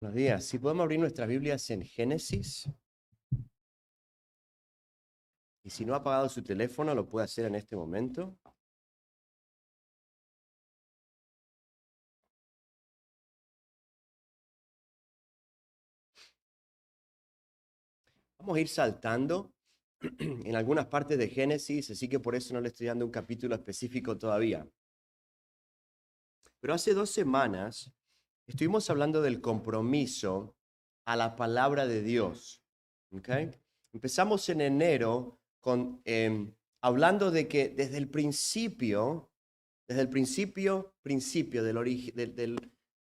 Buenos días. Si podemos abrir nuestras Biblias en Génesis, y si no ha apagado su teléfono, lo puede hacer en este momento. Vamos a ir saltando en algunas partes de Génesis, así que por eso no le estoy dando un capítulo específico todavía. Pero hace 2 semanas estuvimos hablando del compromiso a la palabra de Dios. ¿Ok? Empezamos en enero hablando de que desde el principio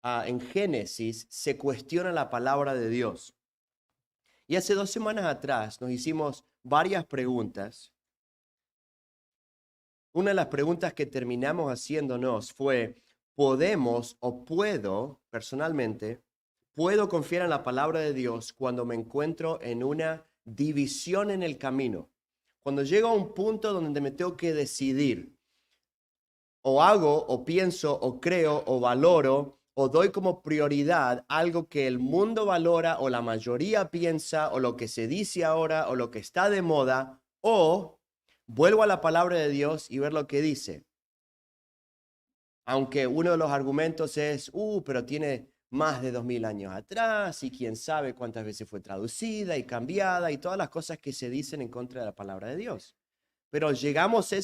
en Génesis se cuestiona la palabra de Dios. Y hace 2 semanas atrás nos hicimos varias preguntas. Una de las preguntas que terminamos haciéndonos fue, ¿podemos o puedo, personalmente, puedo confiar en la palabra de Dios cuando me encuentro en una división en el camino? Cuando llego a un punto donde me tengo que decidir, o hago, o pienso, o creo, o valoro, o doy como prioridad algo que el mundo valora, o la mayoría piensa, o lo que se dice ahora, o lo que está de moda, o vuelvo a la palabra de Dios y ver lo que dice. Aunque uno de los argumentos es, pero tiene más de 2000 años atrás y quién sabe cuántas veces fue traducida y cambiada y todas las cosas que se dicen en contra de la palabra de Dios. Pero llegamos a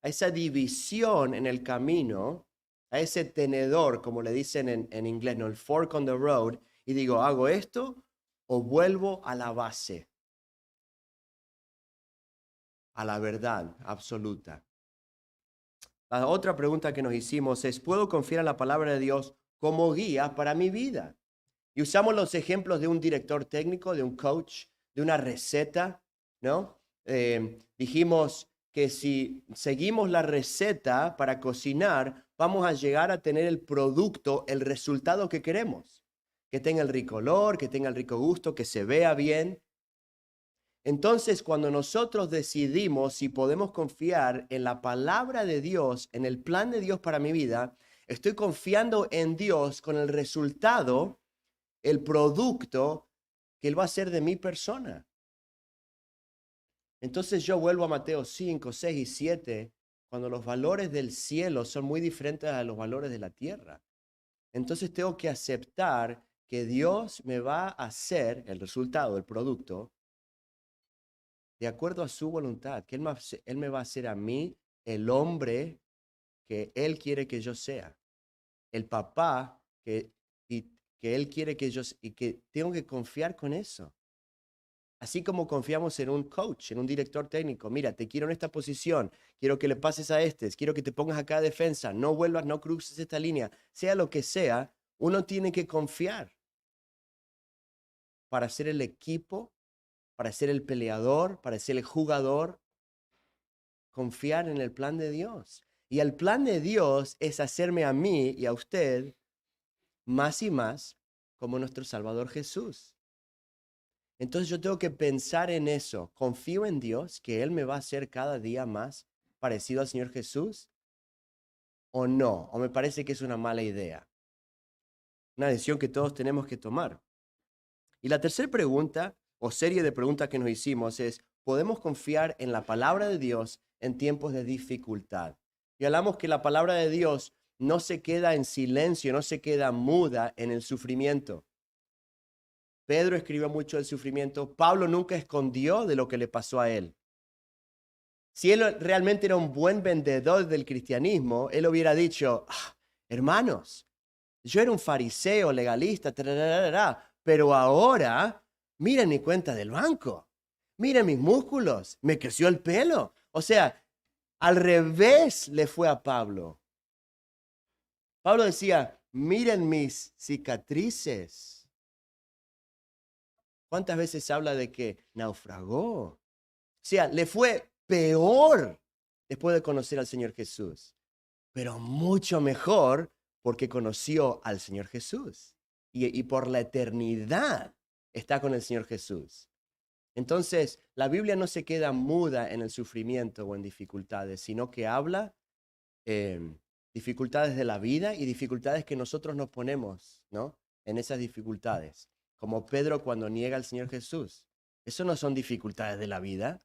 esa división en el camino, a ese tenedor, como le dicen en inglés, ¿no? El fork on the road, y digo, ¿hago esto o vuelvo a la base, a la verdad absoluta? La otra pregunta que nos hicimos es, ¿puedo confiar en la palabra de Dios como guía para mi vida? Y usamos los ejemplos de un director técnico, de un coach, de una receta, ¿no? Dijimos que si seguimos la receta para cocinar, vamos a llegar a tener el producto, el resultado que queremos. Que tenga el rico olor, que tenga el rico gusto, que se vea bien. Entonces, cuando nosotros decidimos si podemos confiar en la palabra de Dios, en el plan de Dios para mi vida, estoy confiando en Dios con el resultado, el producto que Él va a hacer de mi persona. Entonces yo vuelvo a Mateo 5, 6 y 7, cuando los valores del cielo son muy diferentes a los valores de la tierra. Entonces tengo que aceptar que Dios me va a hacer el resultado, el producto, de acuerdo a su voluntad, que Él me va a hacer a mí el hombre que Él quiere que yo sea, el papá y, que Él quiere que yo, y que tengo que confiar con eso. Así como confiamos en un coach, en un director técnico. Mira, te quiero en esta posición, quiero que le pases a quiero que te pongas acá a defensa, no vuelvas, no cruces esta línea. Sea lo que sea, uno tiene que confiar para ser el equipo, para ser el peleador, para ser el jugador, confiar en el plan de Dios. Y el plan de Dios es hacerme a mí y a usted más y más como nuestro Salvador Jesús. Entonces yo tengo que pensar en eso. ¿Confío en Dios que Él me va a hacer cada día más parecido al Señor Jesús? ¿O no? ¿O me parece que es una mala idea? Una decisión que todos tenemos que tomar. Y la tercera pregunta o serie de preguntas que nos hicimos es, ¿podemos confiar en la palabra de Dios en tiempos de dificultad? Y hablamos que la palabra de Dios no se queda en silencio, no se queda muda en el sufrimiento. Pedro escribió mucho del sufrimiento. Pablo nunca escondió de lo que le pasó a él. Si él realmente era un buen vendedor del cristianismo, él hubiera dicho, hermanos, yo era un fariseo legalista, pero ahora miren mi cuenta del banco, miren mis músculos, me creció el pelo. O sea, al revés le fue a Pablo. Pablo decía, miren mis cicatrices. ¿Cuántas veces habla de que naufragó? O sea, le fue peor después de conocer al Señor Jesús, pero mucho mejor porque conoció al Señor Jesús y por la eternidad está con el Señor Jesús. Entonces, la Biblia no se queda muda en el sufrimiento o en dificultades, sino que habla dificultades de la vida y dificultades que nosotros nos ponemos, ¿no? en esas dificultades, como Pedro cuando niega al Señor Jesús. Eso no son dificultades de la vida,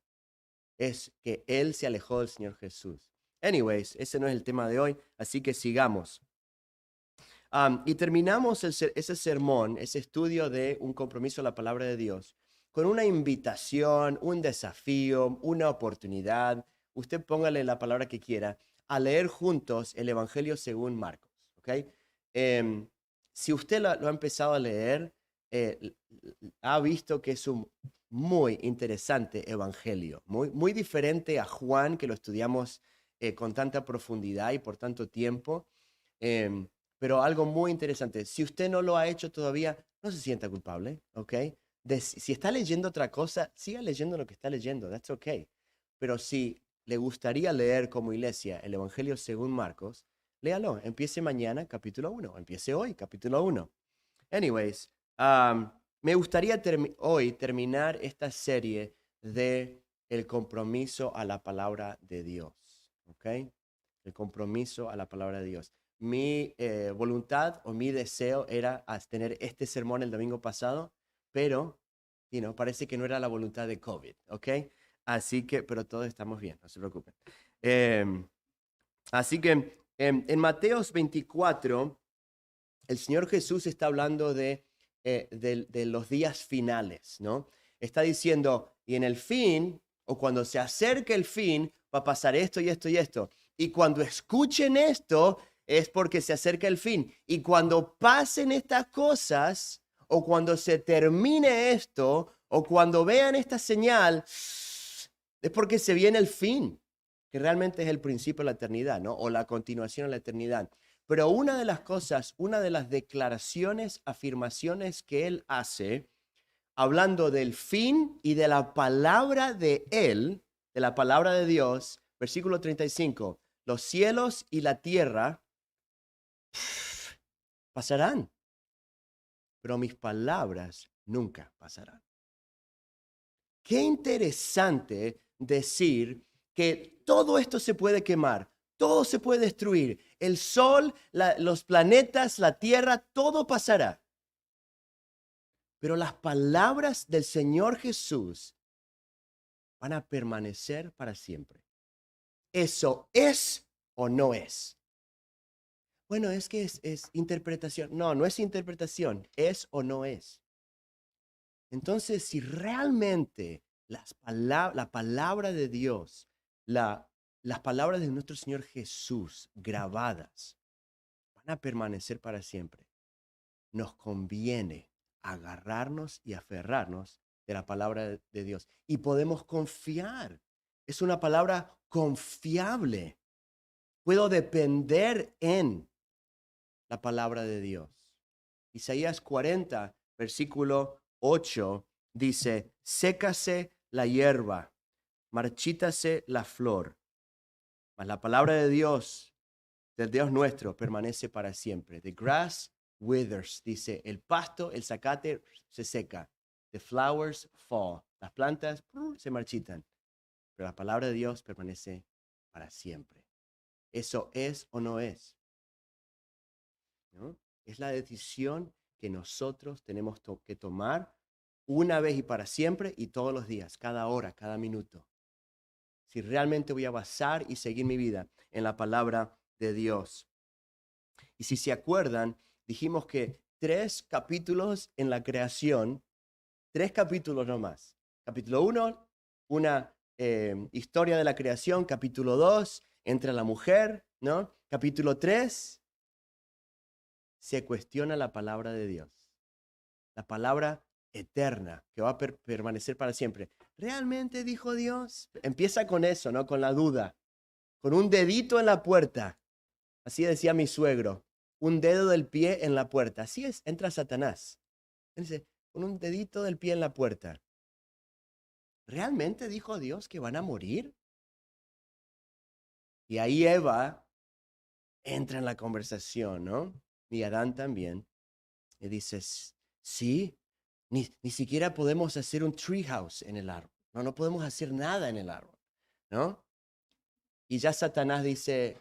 es que él se alejó del Señor Jesús. Anyways, ese no es el tema de hoy, así que sigamos. Y terminamos ese sermón, ese estudio de un compromiso a la palabra de Dios, con una invitación, un desafío, una oportunidad. Usted póngale la palabra que quiera, a leer juntos el Evangelio según Marcos. ¿Ok? Si usted lo ha empezado a leer, ha visto que es un muy interesante evangelio, muy diferente a Juan, que lo estudiamos con tanta profundidad y por tanto tiempo. Pero algo muy interesante. Si usted no lo ha hecho todavía, no se sienta culpable, ¿ok? Si está leyendo otra cosa, siga leyendo lo que está leyendo, that's okay. Pero si le gustaría leer como iglesia el Evangelio según Marcos, léalo. Empiece mañana, capítulo 1. Empiece hoy, capítulo 1. Anyways, me gustaría hoy terminar esta serie de el compromiso a la palabra de Dios, ¿ok? El compromiso a la palabra de Dios. Mi voluntad o mi deseo era tener este sermón el domingo pasado, pero, parece que no era la voluntad de COVID, ¿ok? Así que, pero todos estamos bien, no se preocupen. Así que en Mateos 24, el Señor Jesús está hablando de los días finales, ¿no? Está diciendo, y en el fin, o cuando se acerque el fin, va a pasar esto y esto y esto. Y cuando escuchen esto, es porque se acerca el fin. Y cuando pasen estas cosas, o cuando se termine esto, o cuando vean esta señal, es porque se viene el fin, que realmente es el principio de la eternidad, ¿no? O la continuación de la eternidad. Pero una de las cosas, una de las declaraciones, afirmaciones que él hace, hablando del fin y de la palabra de él, de la palabra de Dios, versículo 35, los cielos y la tierra pasarán, pero mis palabras nunca pasarán. Qué interesante decir que todo esto se puede quemar, todo se puede destruir, el sol, los planetas, la tierra, todo pasará. Pero las palabras del Señor Jesús van a permanecer para siempre. ¿Eso es o no es? Bueno, es que es interpretación. No, no es interpretación, es o no es. Entonces, si realmente la palabra de Dios, las palabras de nuestro Señor Jesús grabadas, van a permanecer para siempre, nos conviene agarrarnos y aferrarnos de la palabra de Dios. Y podemos confiar. Es una palabra confiable. Puedo depender en la palabra de Dios. Isaías 40, versículo 8, dice, sécase la hierba, marchítase la flor, mas la palabra de Dios, del Dios nuestro, permanece para siempre. The grass withers, dice, el pasto, el zacate se seca. The flowers fall. Las plantas se marchitan, pero la palabra de Dios permanece para siempre. ¿Eso es o no es? ¿No? Es la decisión que nosotros tenemos que tomar una vez y para siempre y todos los días, cada hora, cada minuto. Si realmente voy a basar y seguir mi vida en la palabra de Dios. Y si se acuerdan, dijimos que 3 capítulos en la creación, 3 capítulos nomás. Capítulo 1, una historia de la creación. Capítulo 2, entra la mujer, ¿no? Capítulo 3, se cuestiona la palabra de Dios. La palabra eterna que va a permanecer para siempre. ¿Realmente dijo Dios? Empieza con eso, ¿no? Con la duda. Con un dedito en la puerta. Así decía mi suegro. Un dedo del pie en la puerta. Así es, entra Satanás. Él dice, con un dedito del pie en la puerta. ¿Realmente dijo Dios que van a morir? Y ahí Eva entra en la conversación, ¿no? Y Adán también. Y dices, sí, ni siquiera podemos hacer un treehouse en el árbol. No podemos hacer nada en el árbol, ¿no? Y ya Satanás dice,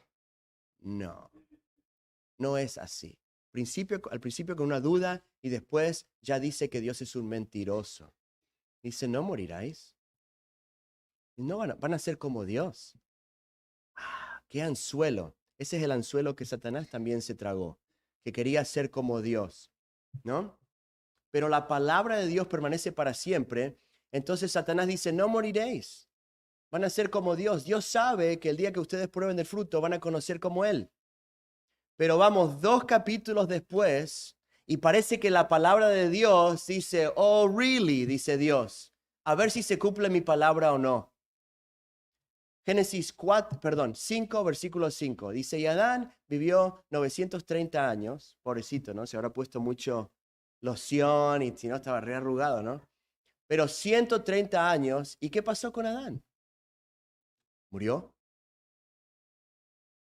no es así. Al principio con una duda y después ya dice que Dios es un mentiroso. Dice, no moriráis. No van a ser como Dios. ¡Qué anzuelo! Ese es el anzuelo que Satanás también se tragó, que quería ser como Dios, ¿no? Pero la palabra de Dios permanece para siempre. Entonces Satanás dice, no moriréis. Van a ser como Dios. Dios sabe que el día que ustedes prueben del fruto van a conocer como Él. Pero vamos 2 capítulos después y parece que la palabra de Dios dice, oh, really, dice Dios. A ver si se cumple mi palabra o no. Génesis 5, versículo 5. Dice, y Adán vivió 930 años. Pobrecito, ¿no? Se habrá puesto mucho loción y si no estaba re arrugado, ¿no? Pero 130 años. ¿Y qué pasó con Adán? ¿Murió?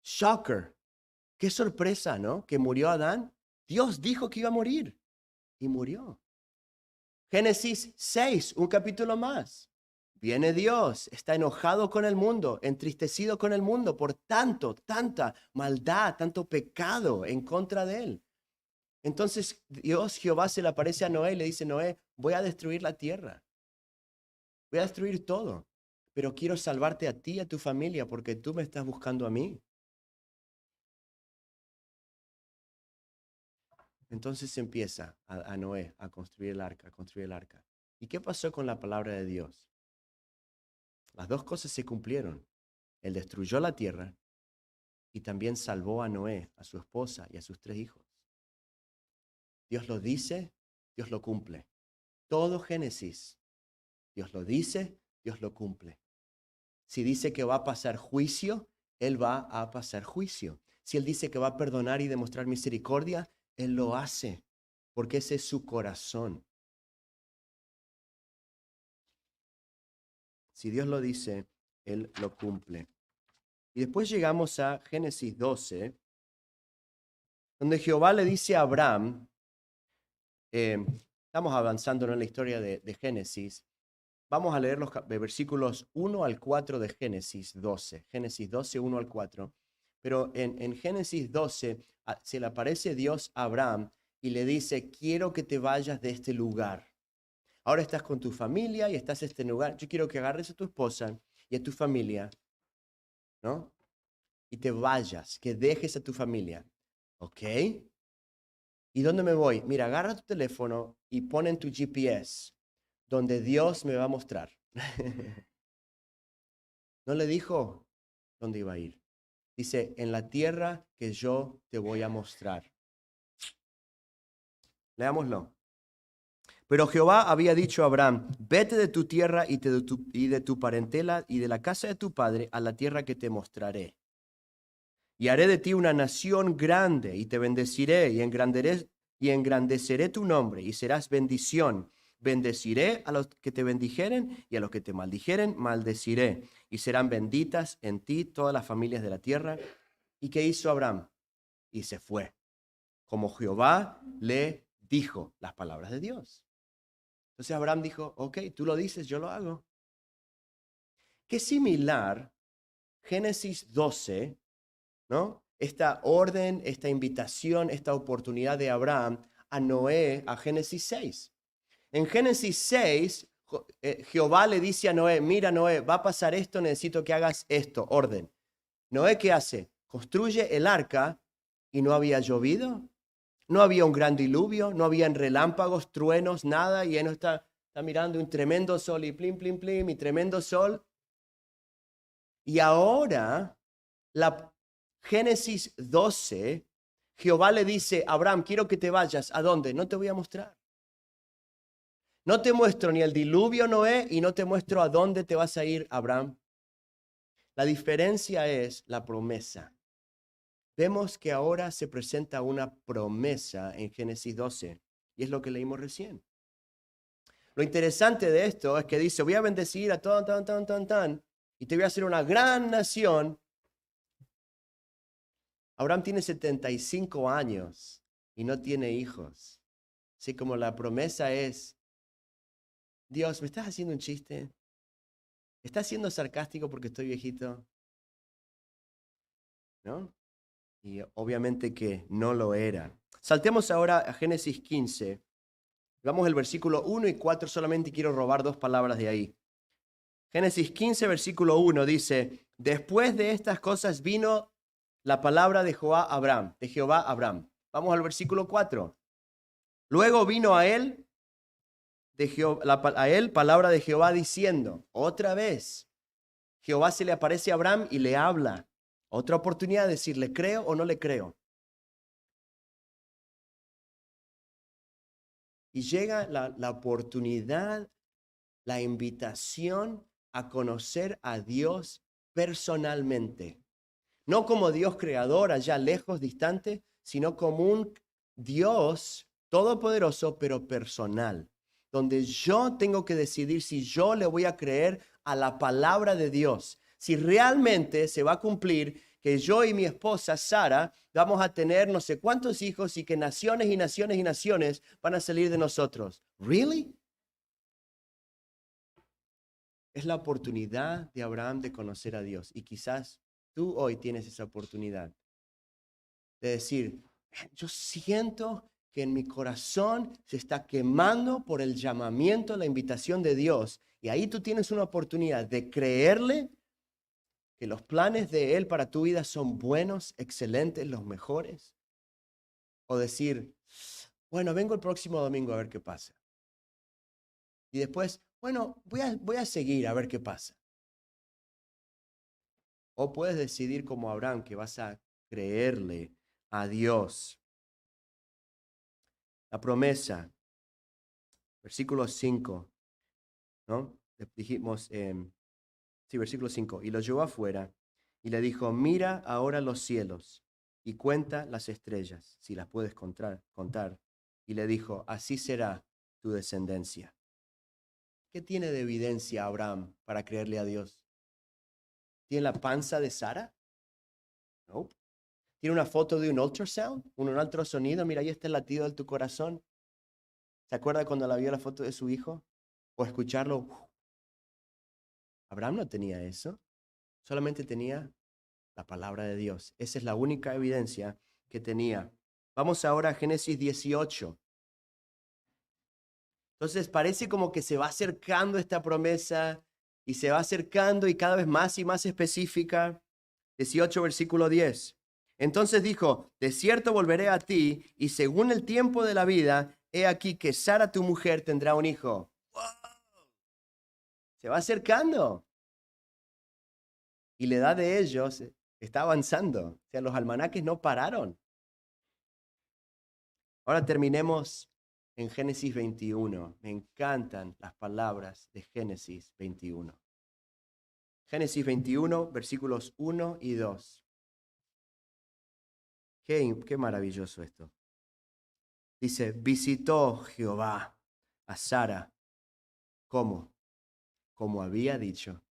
Shocker. Qué sorpresa, ¿no? Que murió Adán. Dios dijo que iba a morir y murió. Génesis 6, un capítulo más. Viene Dios, está enojado con el mundo, entristecido con el mundo por tanta maldad, tanto pecado en contra de él. Entonces Dios, Jehová, se le aparece a Noé y le dice, Noé, voy a destruir la tierra, voy a destruir todo, pero quiero salvarte a ti y a tu familia porque tú me estás buscando a mí. Entonces empieza a Noé a construir el arca, a construir el arca. ¿Y qué pasó con la palabra de Dios? Las dos cosas se cumplieron. Él destruyó la tierra y también salvó a Noé, a su esposa y a sus 3 hijos. Dios lo dice, Dios lo cumple. Todo Génesis, Dios lo dice, Dios lo cumple. Si dice que va a pasar juicio, Él va a pasar juicio. Si Él dice que va a perdonar y demostrar misericordia, Él lo hace, porque ese es su corazón. Si Dios lo dice, Él lo cumple. Y después llegamos a Génesis 12, donde Jehová le dice a Abraham, estamos avanzando en la historia de Génesis, vamos a leer los versículos 1 al 4 de Génesis 12, Génesis 12, 1 al 4, pero en Génesis 12 se le aparece Dios a Abraham y le dice, quiero que te vayas de este lugar. Ahora estás con tu familia y estás en este lugar, yo quiero que agarres a tu esposa y a tu familia, ¿no? Y te vayas, que dejes a tu familia. ¿Ok? ¿Y dónde me voy? Mira, agarra tu teléfono y pon en tu GPS donde Dios me va a mostrar. No le dijo dónde iba a ir. Dice, en la tierra que yo te voy a mostrar. Leámoslo. Pero Jehová había dicho a Abraham, vete de tu tierra y de tu parentela y de la casa de tu padre a la tierra que te mostraré. Y haré de ti una nación grande y te bendeciré y engrandeceré tu nombre y serás bendición. Bendeciré a los que te bendijeren y a los que te maldijeren, maldeciré. Y serán benditas en ti todas las familias de la tierra. ¿Y qué hizo Abraham? Y se fue, como Jehová le dijo las palabras de Dios. Entonces Abraham dijo, ok, tú lo dices, yo lo hago. Qué similar Génesis 12, ¿no? Esta orden, esta invitación, esta oportunidad de Abraham a Noé, a Génesis 6. En Génesis 6, Jehová le dice a Noé, mira Noé, va a pasar esto, necesito que hagas esto, orden. Noé, ¿qué hace? Construye el arca y no había llovido, no había un gran diluvio, no habían relámpagos, truenos, nada, y él no está mirando un tremendo sol y plim, plim, plim, y tremendo sol. Y ahora, la Génesis 12, Jehová le dice, Abraham, quiero que te vayas. ¿A dónde? No te voy a mostrar. No te muestro ni el diluvio, Noé, y no te muestro a dónde te vas a ir, Abraham. La diferencia es la promesa. Vemos que ahora se presenta una promesa en Génesis 12, y es lo que leímos recién. Lo interesante de esto es que dice, voy a bendecir a tan, y te voy a hacer una gran nación. Abraham tiene 75 años y no tiene hijos. Así como la promesa es, Dios, ¿me estás haciendo un chiste? ¿Estás siendo sarcástico porque estoy viejito? ¿No? Y obviamente que no lo era. Saltemos ahora a Génesis 15. Vamos al versículo 1 y 4, solamente quiero robar 2 palabras de ahí. Génesis 15, versículo 1 dice, después de estas cosas vino la palabra de Jehová a Abraham. Vamos al versículo 4. Luego vino a él, palabra de Jehová diciendo, otra vez, Jehová se le aparece a Abraham y le habla. Otra oportunidad de decir, ¿le creo o no le creo? Y llega la oportunidad, la invitación a conocer a Dios personalmente. No como Dios creador allá lejos, distante, sino como un Dios todopoderoso, pero personal, donde yo tengo que decidir si yo le voy a creer a la palabra de Dios, si realmente se va a cumplir que yo y mi esposa Sara vamos a tener no sé cuántos hijos y que naciones y naciones y naciones van a salir de nosotros. ¿Really? Es la oportunidad de Abraham de conocer a Dios. Y quizás tú hoy tienes esa oportunidad de decir, yo siento que en mi corazón se está quemando por el llamamiento, la invitación de Dios. Y ahí tú tienes una oportunidad de creerle que los planes de Él para tu vida son buenos, excelentes, los mejores. O decir, bueno, vengo el próximo domingo a ver qué pasa. Y después, bueno, voy a seguir a ver qué pasa. O puedes decidir como Abraham que vas a creerle a Dios. La promesa, versículo 5, ¿no? Dijimos, sí, versículo 5, y lo llevó afuera y le dijo, mira ahora los cielos y cuenta las estrellas, si las puedes contar. Y le dijo, así será tu descendencia. ¿Qué tiene de evidencia Abraham para creerle a Dios? ¿Tiene la panza de Sara? No. ¿Tiene una foto de un ultrasound? ¿Un ultrasonido? Mira, ahí está el latido de tu corazón. ¿Se acuerda cuando la vio la foto de su hijo? O escucharlo. Abraham no tenía eso. Solamente tenía la palabra de Dios. Esa es la única evidencia que tenía. Vamos ahora a Génesis 18. Entonces parece como que se va acercando esta promesa y se va acercando y cada vez más y más específica. 18, versículo 10. Entonces dijo, de cierto volveré a ti y según el tiempo de la vida, he aquí que Sara tu mujer tendrá un hijo. ¡Wow! Se va acercando. Y la edad de ellos está avanzando. O sea, los almanaques no pararon. Ahora terminemos en Génesis 21. Me encantan las palabras de Génesis 21. Génesis 21, versículos 1 y 2. Qué maravilloso esto. Dice, visitó Jehová a Sara. ¿Cómo? Como había dicho.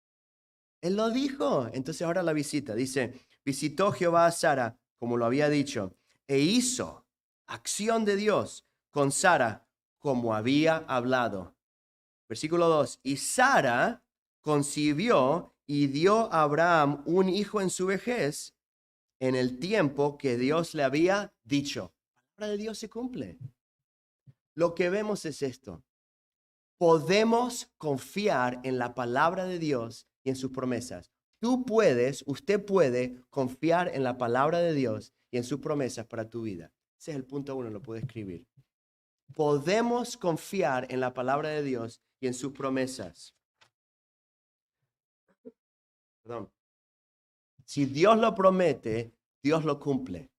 Él lo dijo. Entonces ahora la visita. Dice, visitó Jehová a Sara, como lo había dicho, e hizo acción de Dios con Sara, como había hablado. Versículo 2. Y Sara concibió y dio a Abraham un hijo en su vejez, en el tiempo que Dios le había dicho. La palabra de Dios se cumple. Lo que vemos es esto. Podemos confiar en la palabra de Dios y en sus promesas. Usted puede confiar en la palabra de Dios y en sus promesas para tu vida. Ese es el punto 1, lo puede escribir. Podemos confiar en la palabra de Dios y en sus promesas. Perdón. Si Dios lo promete, Dios lo cumple.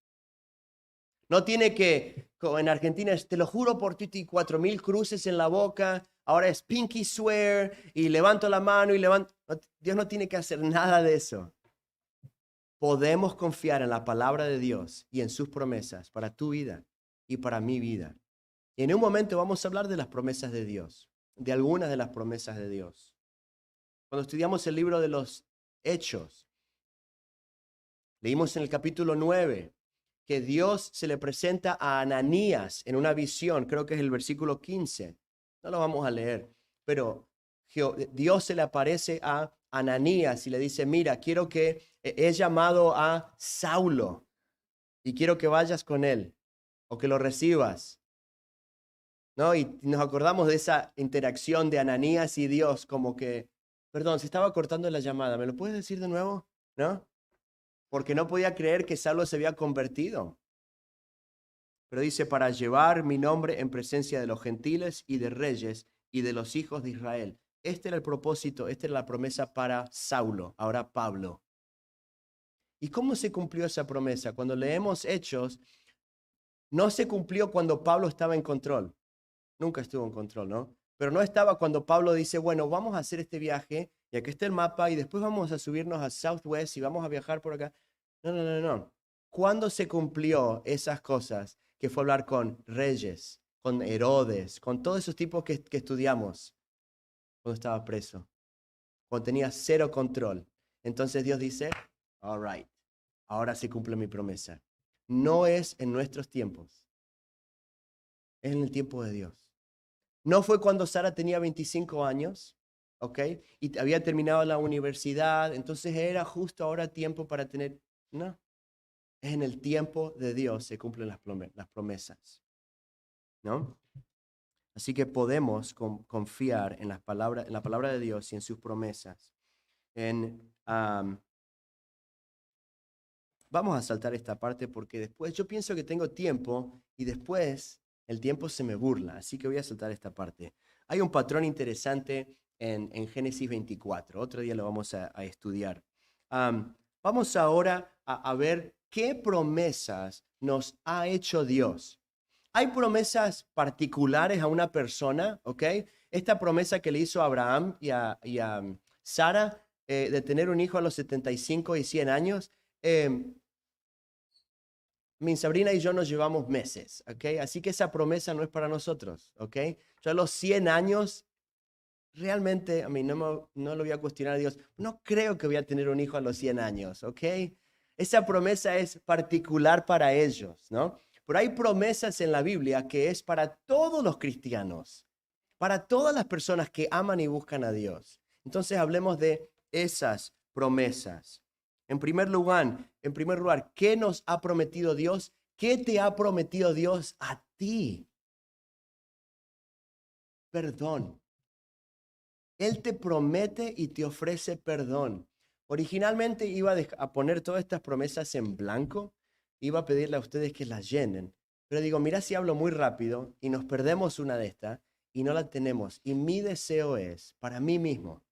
No tiene que, como en Argentina, te lo juro por ti, 4,000 cruces en la boca. Ahora es pinky swear y levanto la mano y levanto. Dios no tiene que hacer nada de eso. Podemos confiar en la palabra de Dios y en sus promesas para tu vida y para mi vida. Y en un momento vamos a hablar de las promesas de Dios, de algunas de las promesas de Dios. Cuando estudiamos el libro de los Hechos, leímos en el capítulo 9 que Dios se le presenta a Ananías en una visión, creo que es el versículo 15. No lo vamos a leer, pero Dios se le aparece a Ananías y le dice, mira, quiero que he llamado a Saulo. y quiero que vayas con Él o que lo recibas, ¿no? Y nos acordamos de esa interacción de Ananías y Dios, como que, perdón, se estaba cortando la llamada, ¿me lo puedes decir de nuevo? ¿No? Porque no podía creer que Saulo se había convertido. Pero dice, para llevar mi nombre en presencia de los gentiles y de reyes y de los hijos de Israel. Este era el propósito, esta era la promesa para Saulo, ahora Pablo. ¿Y cómo se cumplió esa promesa? Cuando leemos Hechos, no se cumplió cuando Pablo estaba en control. Nunca estuvo en control, ¿no? Pero no estaba cuando Pablo dice, bueno, vamos a hacer este viaje, y aquí está el mapa, y después vamos a subirnos a Southwest y vamos a viajar por acá. No, no, no, no. ¿Cuándo se cumplió esas cosas? Que fue hablar con reyes, con Herodes, con todos esos tipos que estudiamos cuando estaba preso, cuando tenía cero control. Entonces Dios dice, all right, ahora se cumple mi promesa. No es en nuestros tiempos, es en el tiempo de Dios. No fue cuando Sara tenía 25 años, ¿ok? Y había terminado la universidad, entonces era justo ahora tiempo para tener... No, es en el tiempo de Dios se cumplen las promesas, ¿no? Así que podemos confiar en en la palabra de Dios y en sus promesas. Vamos a saltar esta parte porque después yo pienso que tengo tiempo y después el tiempo se me burla, así que voy a saltar esta parte. Hay un patrón interesante en Génesis 24, otro día lo vamos a estudiar. Vamos ahora a ver qué promesas nos ha hecho Dios. Hay promesas particulares a una persona, ¿ok? Esta promesa que le hizo a Abraham y a Sara de tener un hijo a los 75 y 100 años. Mi sobrina y yo nos llevamos meses, ¿ok? Así que esa promesa no es para nosotros, ¿ok? Yo a los 100 años, realmente, a mí no lo voy a cuestionar a Dios. No creo que voy a tener un hijo a los 100 años, ¿ok? Esa promesa es particular para ellos, ¿no? Pero hay promesas en la Biblia que es para todos los cristianos, para todas las personas que aman y buscan a Dios. Entonces hablemos de esas promesas. En primer lugar, ¿qué nos ha prometido Dios? ¿Qué te ha prometido Dios a ti? Perdón. Él te promete y te ofrece perdón. Originalmente iba a poner todas estas promesas en blanco, iba a pedirle a ustedes que las llenen, pero digo, mira si hablo muy rápido y nos perdemos una de estas y no la tenemos. Y mi deseo es, para mí mismo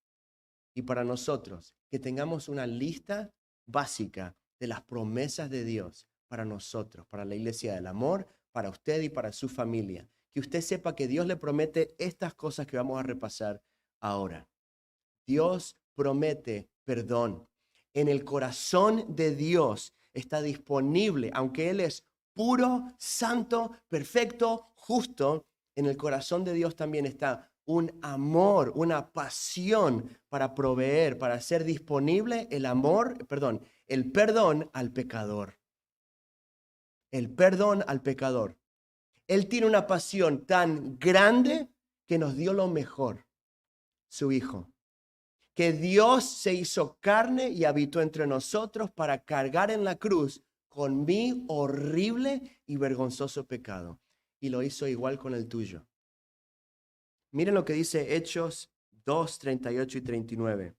y para nosotros, que tengamos una lista básica de las promesas de Dios para nosotros, para la iglesia del amor, para usted y para su familia. Que usted sepa que Dios le promete estas cosas que vamos a repasar ahora. Dios promete perdón. En el corazón de Dios está disponible, aunque Él es puro, santo, perfecto, justo, en el corazón de Dios también está un amor, una pasión para proveer, para hacer disponible el perdón al pecador. El perdón al pecador. Él tiene una pasión tan grande que nos dio lo mejor, su Hijo. Que Dios se hizo carne y habitó entre nosotros para cargar en la cruz con mi horrible y vergonzoso pecado. Y lo hizo igual con el tuyo. Miren lo que dice Hechos 2, 38 y 39.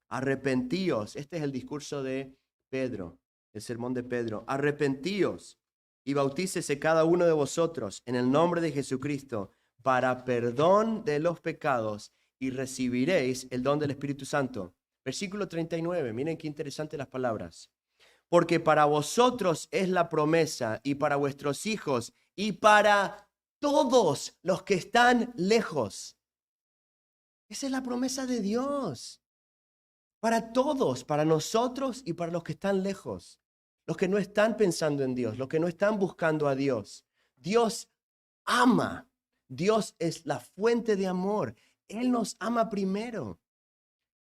Arrepentíos. Este es el discurso de Pedro, el sermón de Pedro. Arrepentíos y bautícese cada uno de vosotros en el nombre de Jesucristo para perdón de los pecados y recibiréis el don del Espíritu Santo. Versículo 39. Miren qué interesantes las palabras. Porque para vosotros es la promesa y para vuestros hijos y para todos los que están lejos. Esa es la promesa de Dios. Para todos, para nosotros y para los que están lejos, los que no están pensando en Dios, los que no están buscando a Dios. Dios ama. Dios es la fuente de amor. Él nos ama primero.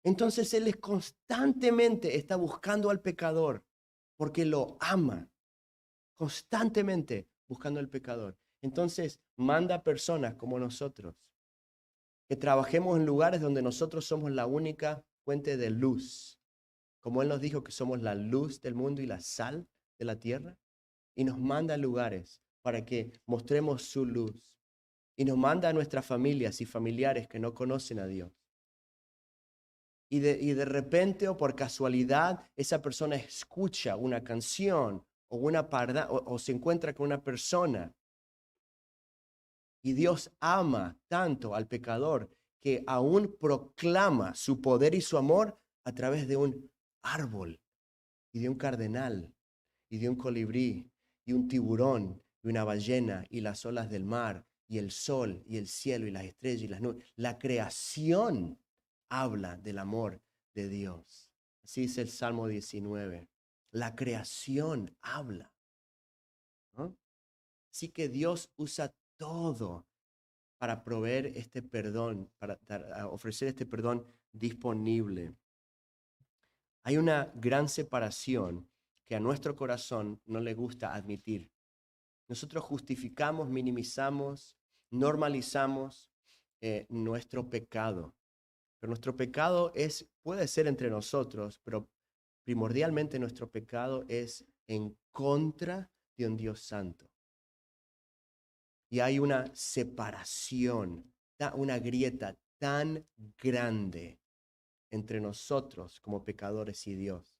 Entonces Él constantemente está buscando al pecador porque lo ama. Constantemente buscando al pecador. Entonces manda personas como nosotros que trabajemos en lugares donde nosotros somos la única fuente de luz. Como Él nos dijo que somos la luz del mundo y la sal de la tierra y nos manda a lugares para que mostremos su luz. Y nos manda a nuestras familias y familiares que no conocen a Dios. Y de repente o por casualidad esa persona escucha una canción o se encuentra con una persona. Y Dios ama tanto al pecador que aún proclama su poder y su amor a través de un árbol y de un cardenal y de un colibrí y un tiburón y una ballena y las olas del mar y el sol y el cielo y las estrellas y las nubes. La creación habla del amor de Dios. Así dice el Salmo 19. La creación habla, ¿no? Así que Dios usa todo para proveer este perdón, para ofrecer este perdón disponible. Hay una gran separación que a nuestro corazón no le gusta admitir. Nosotros justificamos, minimizamos, normalizamos nuestro pecado. Pero nuestro pecado puede ser entre nosotros, pero primordialmente nuestro pecado es en contra de un Dios santo. Y hay una separación, una grieta tan grande entre nosotros como pecadores y Dios.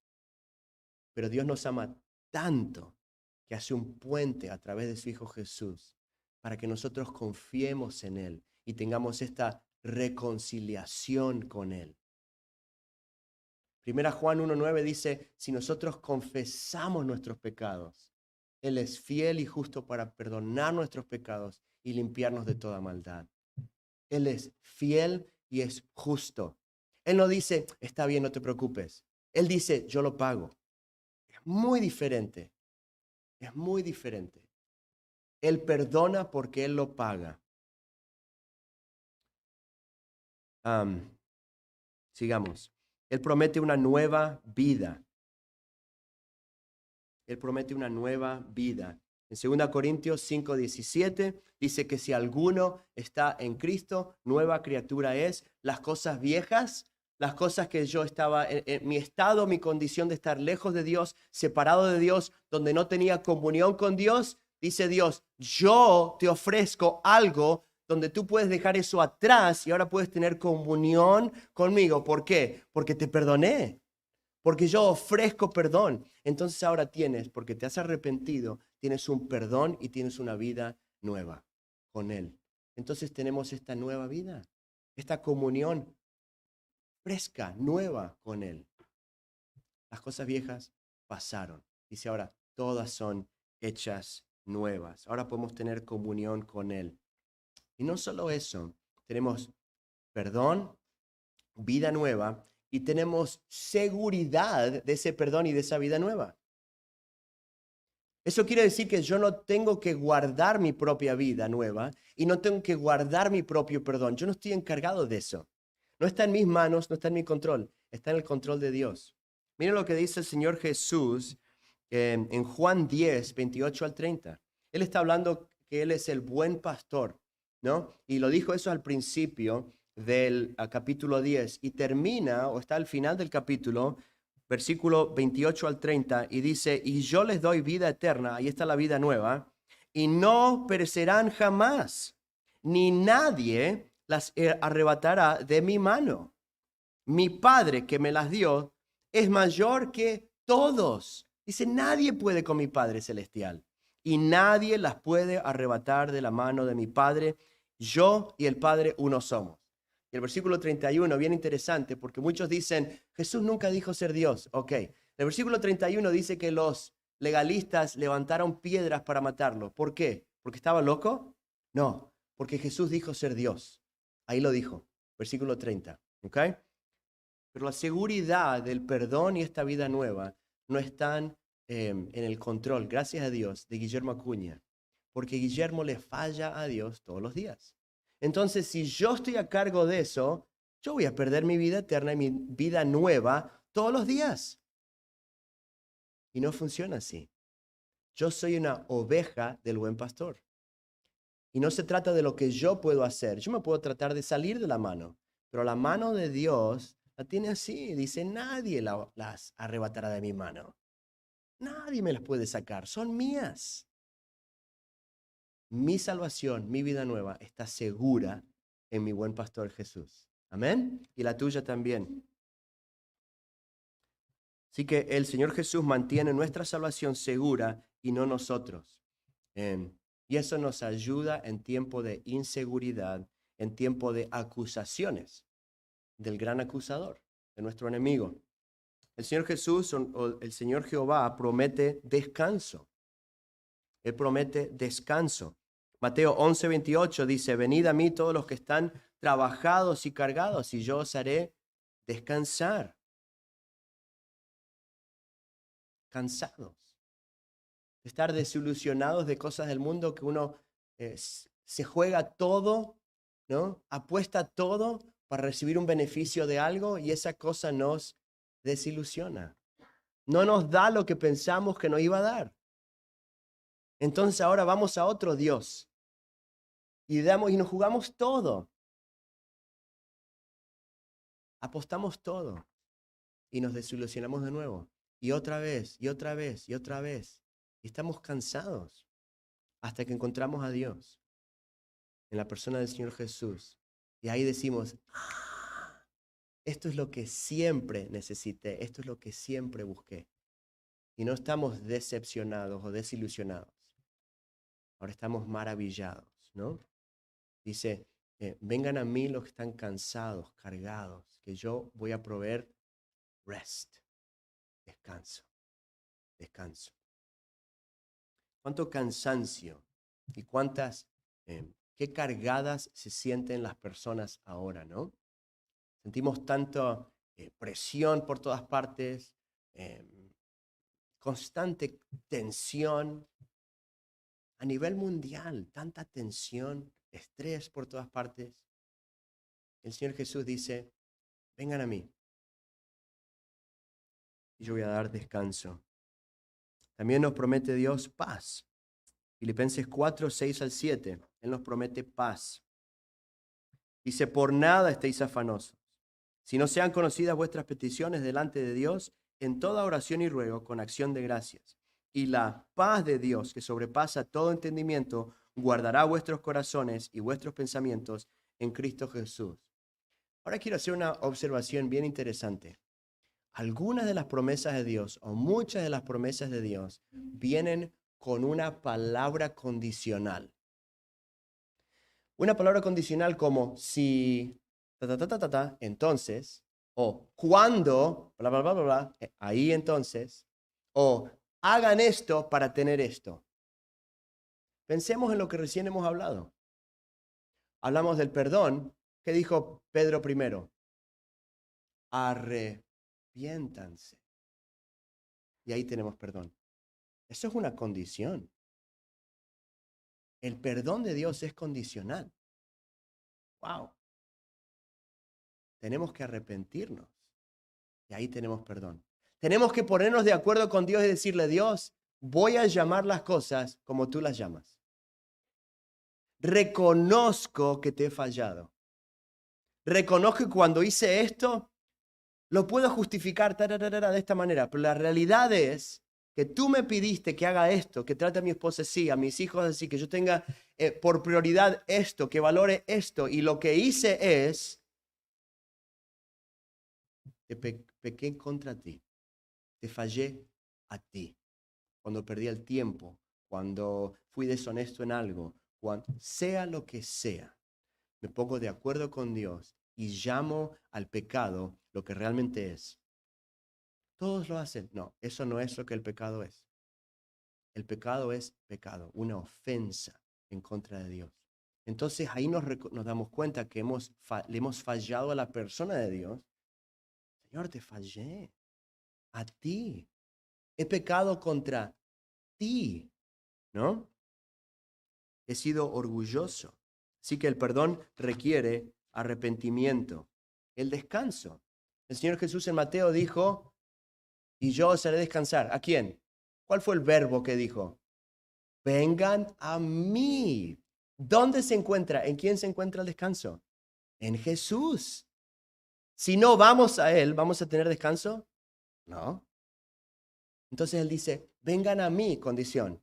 Pero Dios nos ama tanto que hace un puente a través de su Hijo Jesús para que nosotros confiemos en Él y tengamos esta reconciliación con Él. Primera Juan 1:9 dice, si nosotros confesamos nuestros pecados, Él es fiel y justo para perdonar nuestros pecados y limpiarnos de toda maldad. Él es fiel y es justo. Él no dice, está bien, no te preocupes. Él dice, yo lo pago. Es muy diferente. Es muy diferente. Él perdona porque Él lo paga. Sigamos. Él promete una nueva vida. Él promete una nueva vida. En 2 Corintios 5:17 dice que si alguno está en Cristo, nueva criatura es. Las cosas viejas, las cosas que yo estaba, en mi estado, mi condición de estar lejos de Dios, separado de Dios, donde no tenía comunión con Dios, dice Dios, yo te ofrezco algo donde tú puedes dejar eso atrás y ahora puedes tener comunión conmigo. ¿Por qué? Porque te perdoné. Porque yo ofrezco perdón. Entonces ahora porque te has arrepentido, tienes un perdón y tienes una vida nueva con Él. Entonces tenemos esta nueva vida, esta comunión fresca, nueva con Él. Las cosas viejas pasaron. Dice ahora, todas son hechas nuevas. Ahora podemos tener comunión con Él. Y no solo eso, tenemos perdón, vida nueva, y tenemos seguridad de ese perdón y de esa vida nueva. Eso quiere decir que yo no tengo que guardar mi propia vida nueva y no tengo que guardar mi propio perdón. Yo no estoy encargado de eso. No está en mis manos, no está en mi control, está en el control de Dios. Miren lo que dice el Señor Jesús en Juan 10, 28 al 30. Él está hablando que Él es el buen pastor, ¿no? Y lo dijo eso al principio del capítulo 10 y termina, o está al final del capítulo, versículo 28 al 30, y dice, y yo les doy vida eterna, ahí está la vida nueva, y no perecerán jamás, ni nadie las arrebatará de mi mano. Mi Padre que me las dio es mayor que todos. Dice, nadie puede con mi Padre celestial, y nadie las puede arrebatar de la mano de mi Padre. Yo y el Padre uno somos. Y el versículo 31, bien interesante, porque muchos dicen, Jesús nunca dijo ser Dios. Ok, el versículo 31 dice que los legalistas levantaron piedras para matarlo. ¿Por qué? ¿Porque estaba loco? No, porque Jesús dijo ser Dios. Ahí lo dijo, versículo 30. Ok, pero la seguridad del perdón y esta vida nueva no están en el control, gracias a Dios, de Guillermo Acuña, porque Guillermo le falla a Dios todos los días. Entonces, si yo estoy a cargo de eso, yo voy a perder mi vida eterna y mi vida nueva todos los días. Y no funciona así. Yo soy una oveja del buen pastor. Y no se trata de lo que yo puedo hacer. Yo me puedo tratar de salir de la mano, pero la mano de Dios la tiene así. Dice, nadie las arrebatará de mi mano. Nadie me las puede sacar, son mías. Mi salvación, mi vida nueva está segura en mi buen pastor Jesús. Amén. Y la tuya también. Así que el Señor Jesús mantiene nuestra salvación segura y no nosotros. Y eso nos ayuda en tiempo de inseguridad, en tiempo de acusaciones del gran acusador, de nuestro enemigo. El Señor Jesús o el Señor Jehová promete descanso. Él promete descanso. Mateo 11:28 dice, venid a mí todos los que están trabajados y cargados, y yo os haré descansar. Cansados. Estar desilusionados de cosas del mundo que uno se juega todo, ¿no? Apuesta todo para recibir un beneficio de algo y esa cosa nos desilusiona. No nos da lo que pensamos que nos iba a dar. Entonces ahora vamos a otro Dios y nos jugamos todo. Apostamos todo y nos desilusionamos de nuevo. Y otra vez, y otra vez, y otra vez. Y estamos cansados hasta que encontramos a Dios en la persona del Señor Jesús. Y ahí decimos, esto es lo que siempre necesité, esto es lo que siempre busqué. Y no estamos decepcionados o desilusionados. Ahora estamos maravillados, ¿no? Dice, vengan a mí los que están cansados, cargados, que yo voy a proveer rest, descanso, descanso. Cuánto cansancio y qué cargadas se sienten las personas ahora, ¿no? Sentimos tanta presión por todas partes, constante tensión a nivel mundial, tanta tensión, estrés por todas partes. El Señor Jesús dice, vengan a mí y yo voy a dar descanso. También nos promete Dios paz. Filipenses 4:6-7, Él nos promete paz. Dice, por nada estéis afanosos, si no sean conocidas vuestras peticiones delante de Dios, en toda oración y ruego con acción de gracias. Y la paz de Dios, que sobrepasa todo entendimiento, guardará vuestros corazones y vuestros pensamientos en Cristo Jesús. Ahora quiero hacer una observación bien interesante. Algunas de las promesas de Dios, o muchas de las promesas de Dios, vienen con una palabra condicional. Una palabra condicional como si, entonces, o cuando, bla, bla, bla, bla, bla, ahí entonces, o hagan esto para tener esto. Pensemos en lo que recién hemos hablado. Hablamos del perdón. ¿Qué dijo Pedro primero? Arrepiéntanse. Y ahí tenemos perdón. Eso es una condición. El perdón de Dios es condicional. ¡Wow! Tenemos que arrepentirnos. Y ahí tenemos perdón. Tenemos que ponernos de acuerdo con Dios y decirle, Dios, voy a llamar las cosas como tú las llamas. Reconozco que te he fallado. Reconozco que cuando hice esto, lo puedo justificar de esta manera. Pero la realidad es que tú me pidiste que haga esto, que trate a mi esposa así, a mis hijos así, que yo tenga por prioridad esto, que valore esto. Y lo que hice es, pequé contra ti. Te fallé a ti. Cuando perdí el tiempo, cuando fui deshonesto en algo, sea lo que sea, me pongo de acuerdo con Dios y llamo al pecado lo que realmente es. Todos lo hacen. No, eso no es lo que el pecado es. El pecado es pecado, una ofensa en contra de Dios. Entonces ahí nos damos cuenta que le hemos fallado a la persona de Dios. Señor, te fallé a ti. He pecado contra ti, ¿no? He sido orgulloso. Así que el perdón requiere arrepentimiento. El descanso. El Señor Jesús en Mateo dijo, y yo os haré descansar. ¿A quién? ¿Cuál fue el verbo que dijo? Vengan a mí. ¿Dónde se encuentra? ¿En quién se encuentra el descanso? En Jesús. Si no vamos a Él, ¿vamos a tener descanso? No. Entonces Él dice, Vengan a mí, condición,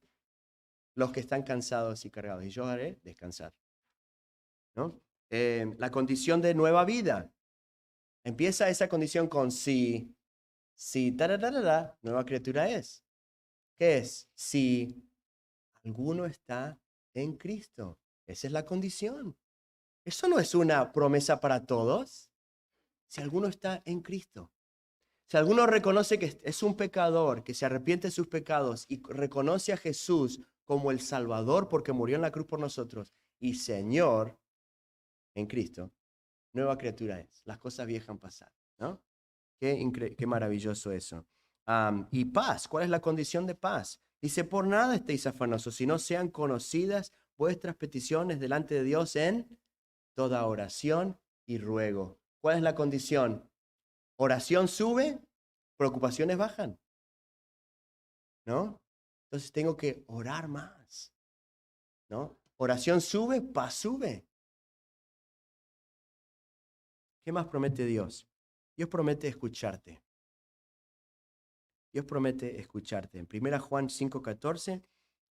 los que están cansados y cargados, y yo haré descansar, ¿no? La condición de nueva vida. Empieza esa condición con si, nueva criatura es. ¿Qué es? Si alguno está en Cristo. Esa es la condición. Eso no es una promesa para todos. Si alguno está en Cristo. Si alguno reconoce que es un pecador, que se arrepiente de sus pecados y reconoce a Jesús como el Salvador porque murió en la cruz por nosotros y Señor en Cristo, nueva criatura es. Las cosas viejas han pasado, ¿no? Qué maravilloso eso. Y paz, ¿cuál es la condición de paz? Dice, por nada estéis afanosos, sino sean conocidas vuestras peticiones delante de Dios en toda oración y ruego. ¿Cuál es la condición? Oración sube, preocupaciones bajan, ¿no? Entonces tengo que orar más, ¿no? Oración sube, paz sube. ¿Qué más promete Dios? Dios promete escucharte. Dios promete escucharte. En 1 Juan 5:14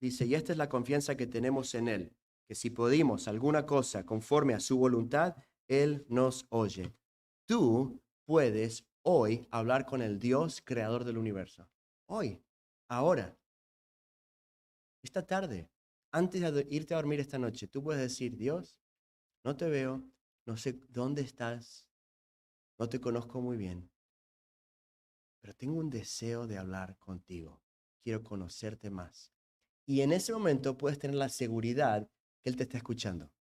dice, y esta es la confianza que tenemos en Él, que si pedimos alguna cosa conforme a su voluntad, Él nos oye. Tú puedes hoy hablar con el Dios creador del universo. Hoy, ahora, esta tarde, antes de irte a dormir esta noche, tú puedes decir, Dios, no te veo, no sé dónde estás, no te conozco muy bien, pero tengo un deseo de hablar contigo. Quiero conocerte más. Y en ese momento puedes tener la seguridad que Él te está escuchando.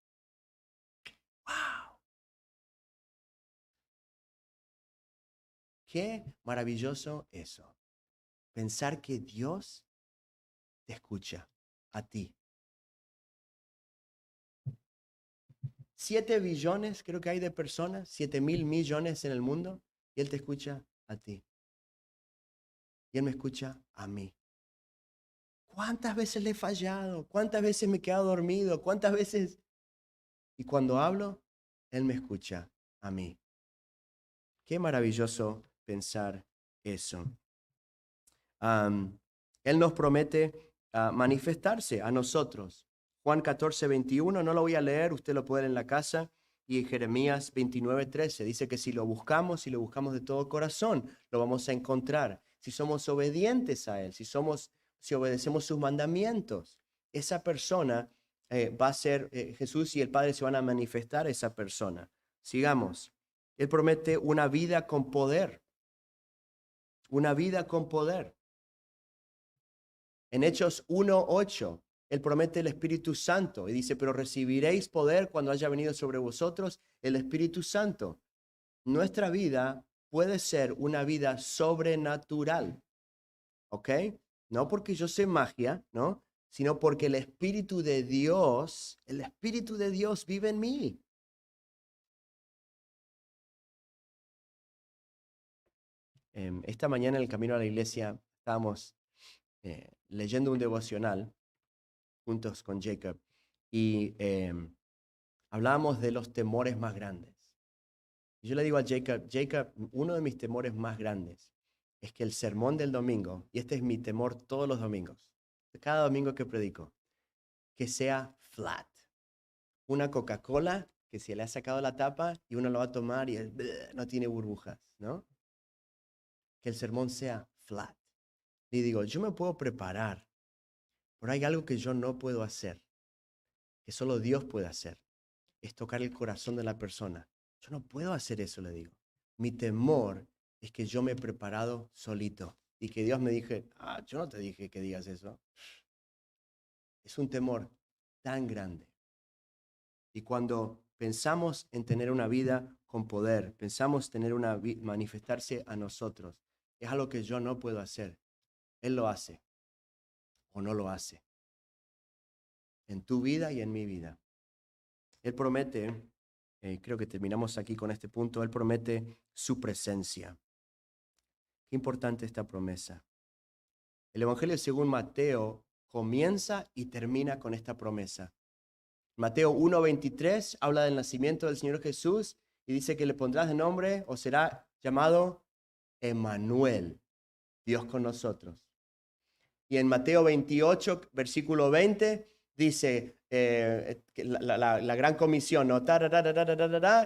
¡Wow! Qué maravilloso eso. Pensar que Dios te escucha a ti. 7 billones creo que hay de personas, 7.000 millones en el mundo, y Él te escucha a ti. Y Él me escucha a mí. ¿Cuántas veces le he fallado? ¿Cuántas veces me he quedado dormido? ¿Cuántas veces? Y cuando hablo, Él me escucha a mí. Qué maravilloso pensar eso. Él nos promete manifestarse a nosotros. Juan 14:21, no lo voy a leer, usted lo puede leer en la casa. Y Jeremías 29:13 dice que si lo buscamos de todo corazón, lo vamos a encontrar. Si somos obedientes a Él, si obedecemos sus mandamientos, esa persona va a ser Jesús y el Padre se van a manifestar a esa persona. Sigamos. Él promete una vida con poder. Una vida con poder. En Hechos 1:8, Él promete el Espíritu Santo y dice, pero recibiréis poder cuando haya venido sobre vosotros el Espíritu Santo. Nuestra vida puede ser una vida sobrenatural, ¿ok? No porque yo sé magia, ¿no? Sino porque el Espíritu de Dios vive en mí. Esta mañana en el camino a la iglesia estábamos leyendo un devocional juntos con Jacob y hablábamos de los temores más grandes. Y yo le digo a Jacob, uno de mis temores más grandes es que el sermón del domingo, y este es mi temor todos los domingos, cada domingo que predico, que sea flat. Una Coca-Cola que se le ha sacado la tapa y uno lo va a tomar y no tiene burbujas, ¿no? Que el sermón sea flat. Y digo, yo me puedo preparar, pero hay algo que yo no puedo hacer, que solo Dios puede hacer, es tocar el corazón de la persona. Yo no puedo hacer eso, le digo. Mi temor es que yo me he preparado solito y que Dios me dije, yo no te dije que digas eso. Es un temor tan grande. Y cuando pensamos en tener una vida con poder, pensamos tener manifestarse a nosotros, es algo que yo no puedo hacer. Él lo hace o no lo hace. En tu vida y en mi vida. Él promete, creo que terminamos aquí con este punto, Él promete su presencia. Qué importante esta promesa. El Evangelio según Mateo comienza y termina con esta promesa. Mateo 1:23 habla del nacimiento del Señor Jesús y dice que le pondrás de nombre o será llamado Emmanuel, Dios con nosotros. Y en Mateo 28, versículo 20, dice la gran comisión, ¿no?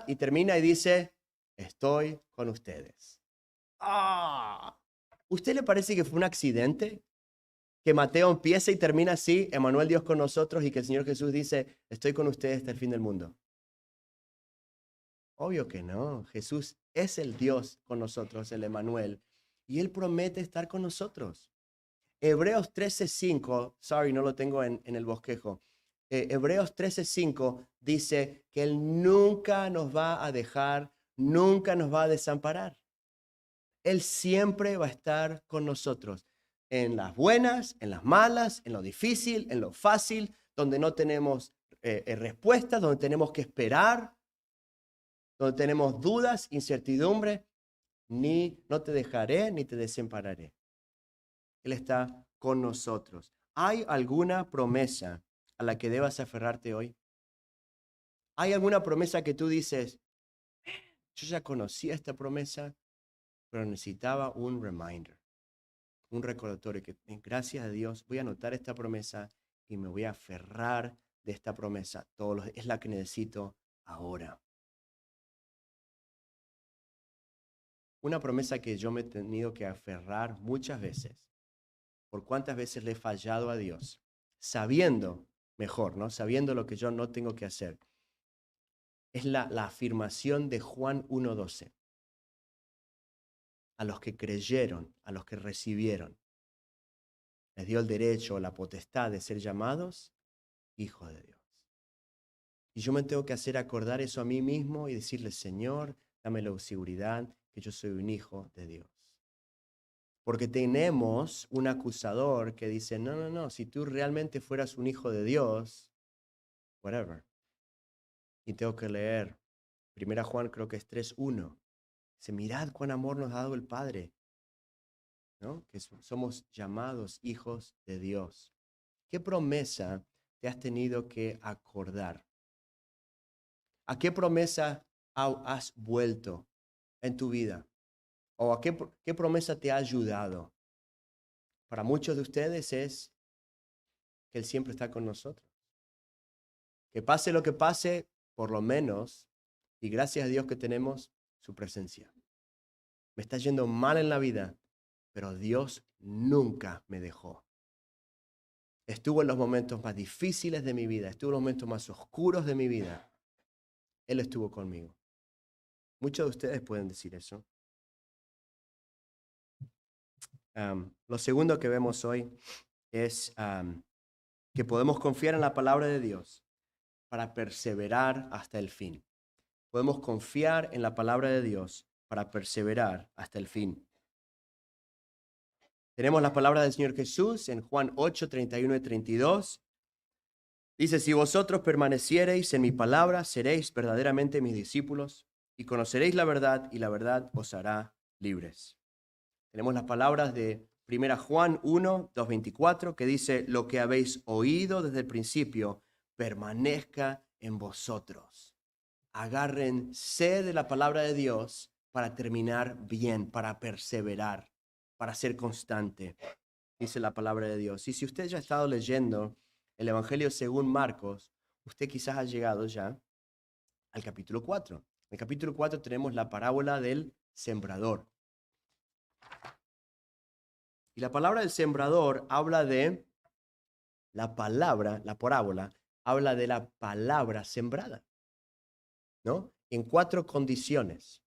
Y termina y dice, estoy con ustedes. ¡Ah! ¿Usted le parece que fue un accidente? Que Mateo empieza y termina así, Emmanuel, Dios con nosotros, y que el Señor Jesús dice, estoy con ustedes hasta el fin del mundo. Obvio que no. Jesús es el Dios con nosotros, el Emmanuel, y Él promete estar con nosotros. Hebreos 13:5, sorry, no lo tengo en el bosquejo. Hebreos 13:5 dice que Él nunca nos va a dejar, nunca nos va a desamparar. Él siempre va a estar con nosotros, en las buenas, en las malas, en lo difícil, en lo fácil, donde no tenemos respuestas, donde tenemos que esperar, donde tenemos dudas, incertidumbre, ni no te dejaré ni te desampararé. Él está con nosotros. ¿Hay alguna promesa a la que debas aferrarte hoy? ¿Hay alguna promesa que tú dices, yo ya conocía esta promesa, pero necesitaba un reminder, un recordatorio que gracias a Dios voy a anotar esta promesa y me voy a aferrar de esta promesa? Es la que necesito ahora. Una promesa que yo me he tenido que aferrar muchas veces. ¿Por cuántas veces le he fallado a Dios? Sabiendo, mejor, ¿no? Sabiendo lo que yo no tengo que hacer. Es la afirmación de Juan 1:12. A los que creyeron, a los que recibieron, les dio el derecho, la potestad de ser llamados hijos de Dios. Y yo me tengo que hacer acordar eso a mí mismo y decirle, Señor, dame la seguridad que yo soy un hijo de Dios. Porque tenemos un acusador que dice, no, si tú realmente fueras un hijo de Dios, whatever. Y tengo que leer 1 Juan, creo que es 3:1. Dice, mirad cuán amor nos ha dado el Padre, ¿no? Que somos llamados hijos de Dios. ¿Qué promesa te has tenido que acordar? ¿A qué promesa has vuelto en tu vida? ¿O a qué promesa te ha ayudado? Para muchos de ustedes es que Él siempre está con nosotros. Que pase lo que pase, por lo menos, y gracias a Dios que tenemos su presencia. Me está yendo mal en la vida, pero Dios nunca me dejó. Estuvo en los momentos más difíciles de mi vida, estuvo en los momentos más oscuros de mi vida. Él estuvo conmigo. Muchos de ustedes pueden decir eso. Lo segundo que vemos hoy es que podemos confiar en la palabra de Dios para perseverar hasta el fin. Podemos confiar en la palabra de Dios para perseverar hasta el fin. Tenemos la palabra del Señor Jesús en Juan 8:31 y 32. Dice, si vosotros permaneciereis en mi palabra, seréis verdaderamente mis discípulos y conoceréis la verdad y la verdad os hará libres. Tenemos las palabras de 1 Juan 1:2-24 que dice, lo que habéis oído desde el principio permanezca en vosotros. Agárrense de la palabra de Dios para terminar bien, para perseverar, para ser constante, dice la palabra de Dios. Y si usted ya ha estado leyendo el Evangelio según Marcos, usted quizás ha llegado ya al capítulo 4. En el capítulo 4 tenemos la parábola del sembrador. Y la palabra del sembrador habla de la parábola, habla de la palabra sembrada, ¿no? En 4 condiciones.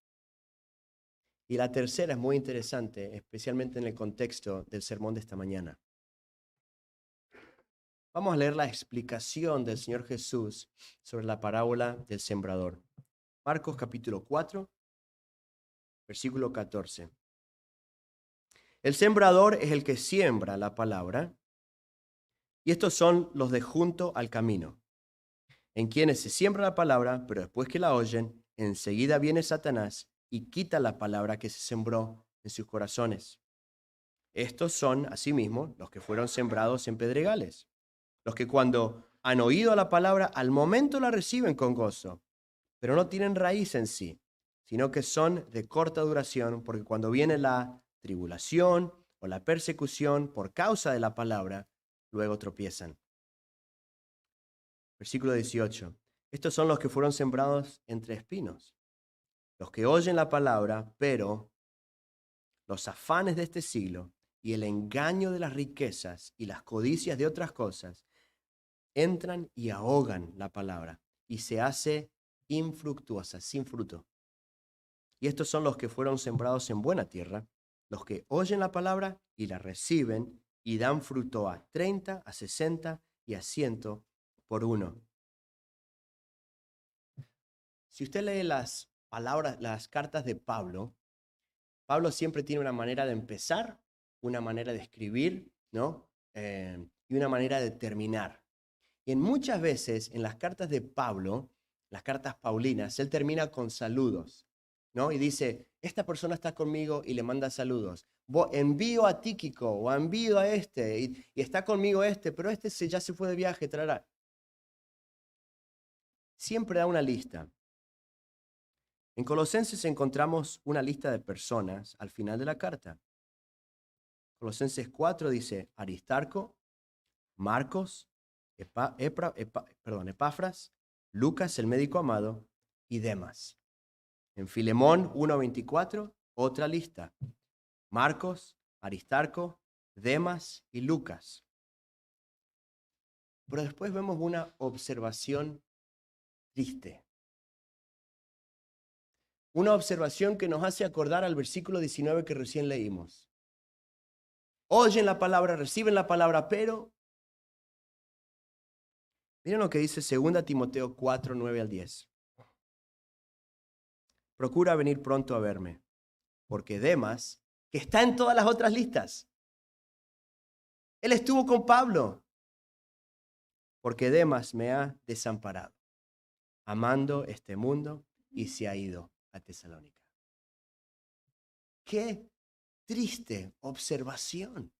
Y la tercera es muy interesante, especialmente en el contexto del sermón de esta mañana. Vamos a leer la explicación del Señor Jesús sobre la parábola del sembrador. Marcos capítulo 4, versículo 14. El sembrador es el que siembra la palabra, y estos son los de junto al camino, en quienes se siembra la palabra, pero después que la oyen, enseguida viene Satanás y quita la palabra que se sembró en sus corazones. Estos son, asimismo, los que fueron sembrados en pedregales, los que cuando han oído la palabra, al momento la reciben con gozo, pero no tienen raíz en sí, sino que son de corta duración, porque cuando viene la tribulación o la persecución por causa de la palabra, luego tropiezan. Versículo 18. Estos son los que fueron sembrados entre espinos, los que oyen la palabra, pero los afanes de este siglo y el engaño de las riquezas y las codicias de otras cosas entran y ahogan la palabra y se hace infructuosa, sin fruto. Y estos son los que fueron sembrados en buena tierra, los que oyen la palabra y la reciben y dan fruto a 30, a 60 y a 100 por uno. Si usted lee las palabras, las cartas de Pablo, Pablo siempre tiene una manera de empezar, una manera de escribir, ¿no? Y una manera de terminar. Y muchas veces en las cartas de Pablo, las cartas paulinas, él termina con saludos, ¿no? Y dice, esta persona está conmigo y le manda saludos. Envío a Tíquico o envío a este y está conmigo este, pero este ya se fue de viaje, trará. Siempre da una lista. En Colosenses encontramos una lista de personas al final de la carta. Colosenses 4 dice Aristarco, Marcos, Epafras, Lucas, el médico amado, y Demas. En Filemón 1:24, otra lista. Marcos, Aristarco, Demas y Lucas. Pero después vemos una observación triste. Una observación que nos hace acordar al versículo 19 que recién leímos. Oyen la palabra, reciben la palabra, pero miren lo que dice 2 Timoteo 4, 9 al 10. Procura venir pronto a verme, porque Demas, que está en todas las otras listas, él estuvo con Pablo, porque Demas me ha desamparado, amando este mundo, y se ha ido a Tesalónica. Qué triste observación.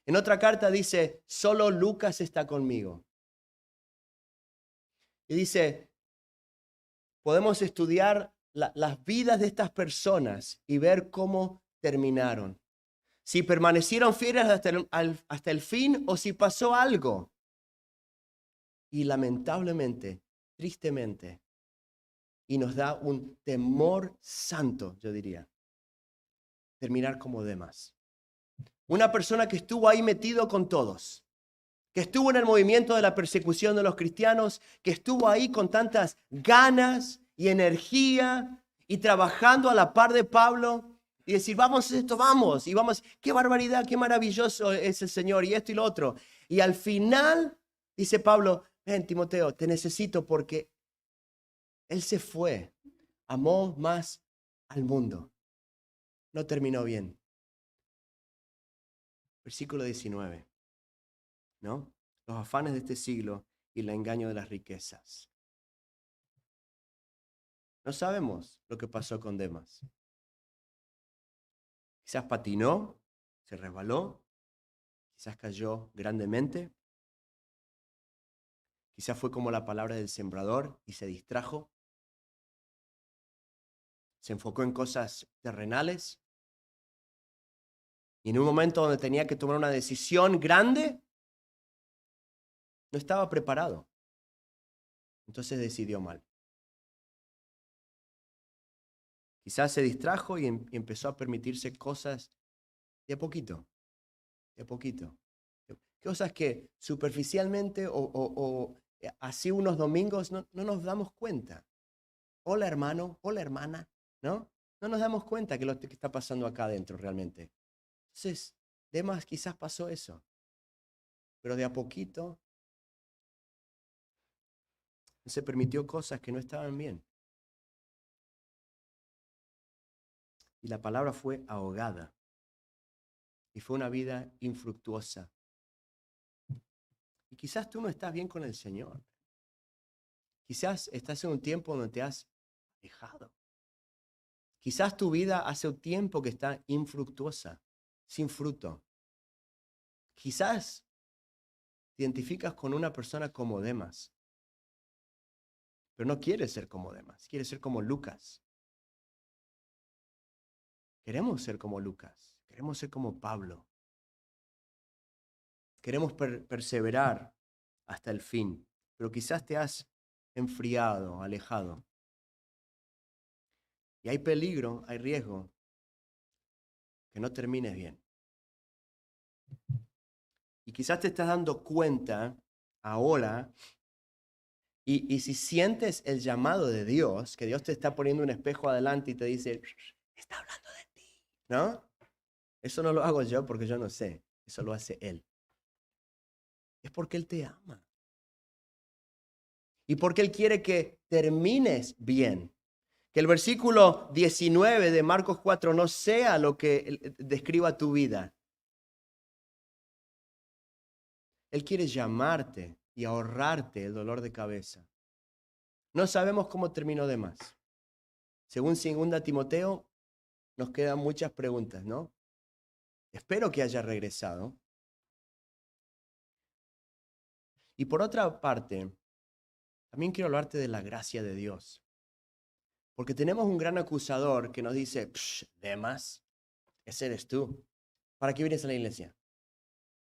En otra carta dice, solo Lucas está conmigo. Y dice, podemos estudiar las vidas de estas personas y ver cómo terminaron. Si permanecieron fieles hasta el fin o si pasó algo. Y lamentablemente, tristemente, y nos da un temor santo, yo diría, terminar como Demas. Una persona que estuvo ahí metido con todos, que estuvo en el movimiento de la persecución de los cristianos, que estuvo ahí con tantas ganas y energía y trabajando a la par de Pablo y decir, vamos esto, vamos, y vamos, qué barbaridad, qué maravilloso es el Señor y esto y lo otro. Y al final, dice Pablo, ven Timoteo, te necesito porque él se fue, amó más al mundo. No terminó bien. Versículo 19. ¿No? Los afanes de este siglo y el engaño de las riquezas. No sabemos lo que pasó con Demas. Quizás patinó, se resbaló, quizás cayó grandemente, quizás fue como la palabra del sembrador y se distrajo, se enfocó en cosas terrenales y en un momento donde tenía que tomar una decisión grande, no estaba preparado. Entonces decidió mal. Quizás se distrajo y empezó a permitirse cosas de a poquito, de a poquito. Cosas que superficialmente o así unos domingos no nos damos cuenta. Hola hermano, hola hermana, ¿no? No nos damos cuenta que lo que está pasando acá adentro realmente. Entonces, Demas quizás pasó eso, pero de a poquito se permitió cosas que no estaban bien. Y la palabra fue ahogada. Y fue una vida infructuosa. Y quizás tú no estás bien con el Señor. Quizás estás en un tiempo donde te has alejado. Quizás tu vida hace un tiempo que está infructuosa, sin fruto. Quizás te identificas con una persona como Demas, pero no quieres ser como Demas, quieres ser como Lucas. Queremos ser como Lucas. Queremos ser como Pablo. Queremos perseverar hasta el fin, pero quizás te has enfriado, alejado. Y hay peligro, hay riesgo que no termines bien. Y quizás te estás dando cuenta ahora, y si sientes el llamado de Dios, que Dios te está poniendo un espejo adelante y te dice, está hablando de ti, ¿no? Eso no lo hago yo porque yo no sé, eso lo hace Él. Es porque Él te ama. Y porque Él quiere que termines bien. Que el versículo 19 de Marcos 4 no sea lo que describa tu vida. Él quiere llamarte y ahorrarte el dolor de cabeza. No sabemos cómo terminó de más. Según 2 Timoteo, nos quedan muchas preguntas, ¿no? Espero que haya regresado. Y por otra parte, también quiero hablarte de la gracia de Dios. Porque tenemos un gran acusador que nos dice, Demas, ese eres tú. ¿Para qué vienes a la iglesia?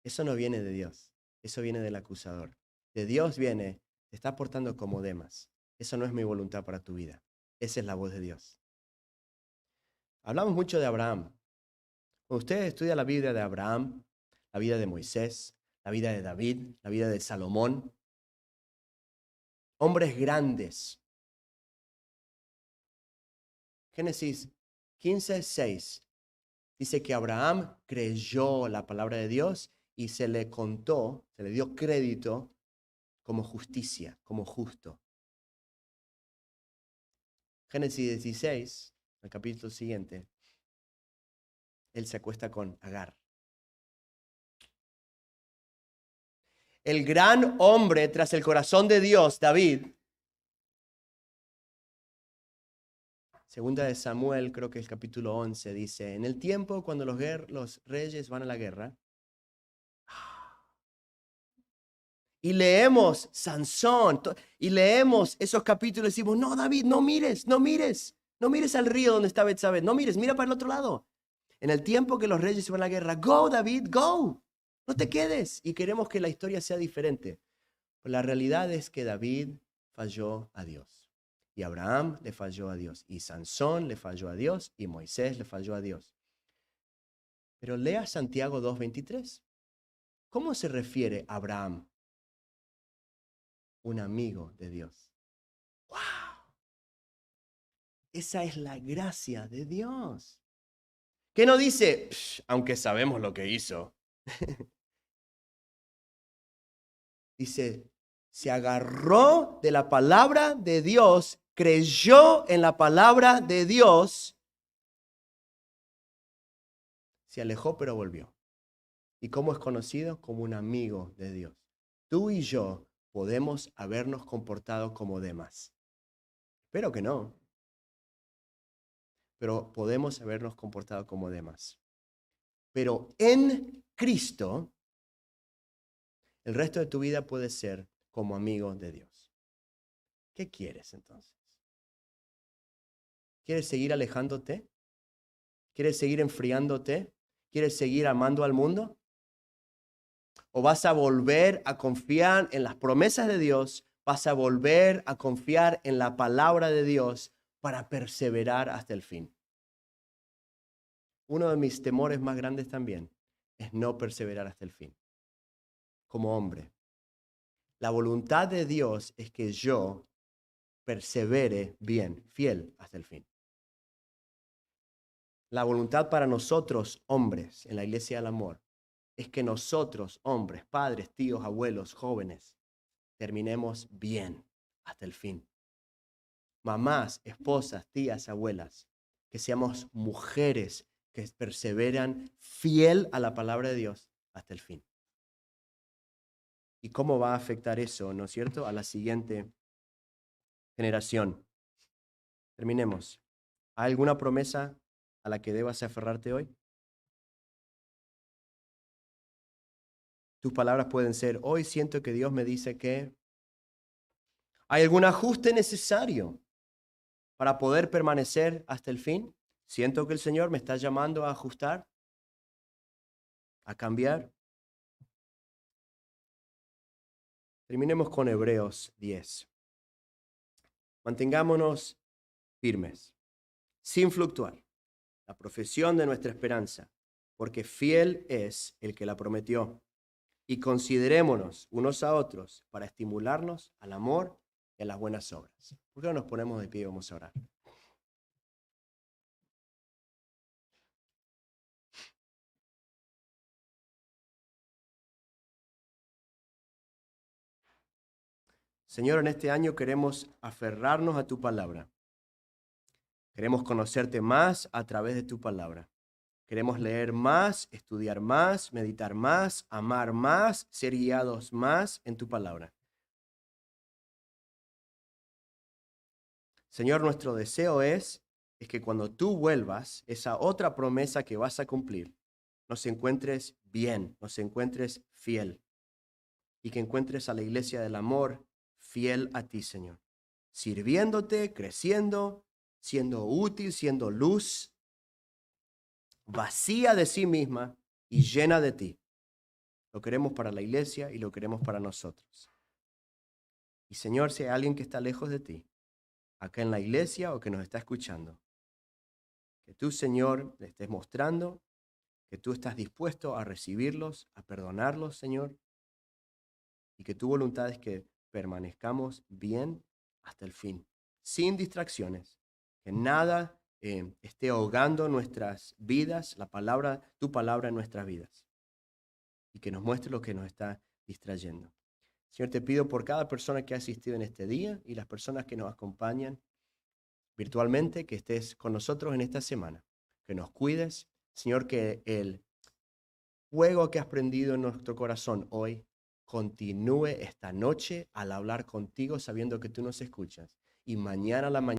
Eso no viene de Dios. Eso viene del acusador. De Dios viene, te está portando como Demas. Eso no es mi voluntad para tu vida. Esa es la voz de Dios. Hablamos mucho de Abraham. Cuando usted estudia la Biblia de Abraham, la vida de Moisés, la vida de David, la vida de Salomón, hombres grandes. Génesis 15:6 dice que Abraham creyó la palabra de Dios y se le contó, se le dio crédito como justicia, como justo. Génesis 16, el capítulo siguiente, él se acuesta con Agar. El gran hombre tras el corazón de Dios, David, segunda de Samuel, creo que es el capítulo 11, dice, en el tiempo cuando los reyes van a la guerra, y leemos Sansón, y leemos esos capítulos y decimos, no, David, no mires, no mires, no mires al río donde está Betsabé, no mires, mira para el otro lado. En el tiempo que los reyes van a la guerra, go, David, go, no te quedes. Y queremos que la historia sea diferente. Pero la realidad es que David falló a Dios. Y Abraham le falló a Dios. Y Sansón le falló a Dios. Y Moisés le falló a Dios. Pero lea Santiago 2:23. ¿Cómo se refiere a Abraham? Un amigo de Dios. ¡Wow! Esa es la gracia de Dios. Que no dice, aunque sabemos lo que hizo. Dice, se agarró de la palabra de Dios, creyó en la palabra de Dios, se alejó pero volvió. ¿Y cómo es conocido? Como un amigo de Dios. Tú y yo podemos habernos comportado como demás. Espero que no. Pero podemos habernos comportado como demás. Pero en Cristo, el resto de tu vida puede ser como amigo de Dios. ¿Qué quieres entonces? ¿Quieres seguir alejándote? ¿Quieres seguir enfriándote? ¿Quieres seguir amando al mundo? ¿O vas a volver a confiar en las promesas de Dios? ¿Vas a volver a confiar en la palabra de Dios para perseverar hasta el fin? Uno de mis temores más grandes también es no perseverar hasta el fin. Como hombre, la voluntad de Dios es que yo persevere bien, fiel hasta el fin. La voluntad para nosotros, hombres, en la Iglesia del Amor, es que nosotros, hombres, padres, tíos, abuelos, jóvenes, terminemos bien hasta el fin. Mamás, esposas, tías, abuelas, que seamos mujeres que perseveran fiel a la palabra de Dios hasta el fin. ¿Y cómo va a afectar eso, no es cierto?, a la siguiente generación? Terminemos. ¿Hay alguna promesa a la que debas aferrarte hoy? Tus palabras pueden ser, hoy siento que Dios me dice que hay algún ajuste necesario para poder permanecer hasta el fin. Siento que el Señor me está llamando a ajustar. a cambiar. Terminemos con Hebreos 10. Mantengámonos firmes, sin fluctuar, la profesión de nuestra esperanza, porque fiel es el que la prometió. Y considerémonos unos a otros para estimularnos al amor y a las buenas obras. ¿Por qué no nos ponemos de pie y vamos a orar? Señor, en este año queremos aferrarnos a tu palabra. Queremos conocerte más a través de tu palabra. Queremos leer más, estudiar más, meditar más, amar más, ser guiados más en tu palabra. Señor, nuestro deseo es que cuando tú vuelvas, esa otra promesa que vas a cumplir, nos encuentres bien, nos encuentres fiel y que encuentres a la iglesia del amor fiel a ti, Señor, sirviéndote, creciendo, siendo útil, siendo luz, vacía de sí misma y llena de ti. Lo queremos para la iglesia y lo queremos para nosotros. Y Señor, si hay alguien que está lejos de ti, acá en la iglesia o que nos está escuchando, que tú, Señor, le estés mostrando que tú estás dispuesto a recibirlos, a perdonarlos, Señor, y que tu voluntad es que permanezcamos bien hasta el fin, sin distracciones, que nada esté ahogando nuestras vidas, tu palabra en nuestras vidas, y que nos muestre lo que nos está distrayendo. Señor, te pido por cada persona que ha asistido en este día y las personas que nos acompañan virtualmente, que estés con nosotros en esta semana, que nos cuides, Señor, que el fuego que has prendido en nuestro corazón hoy continúe esta noche al hablar contigo sabiendo que tú nos escuchas y mañana a la mañana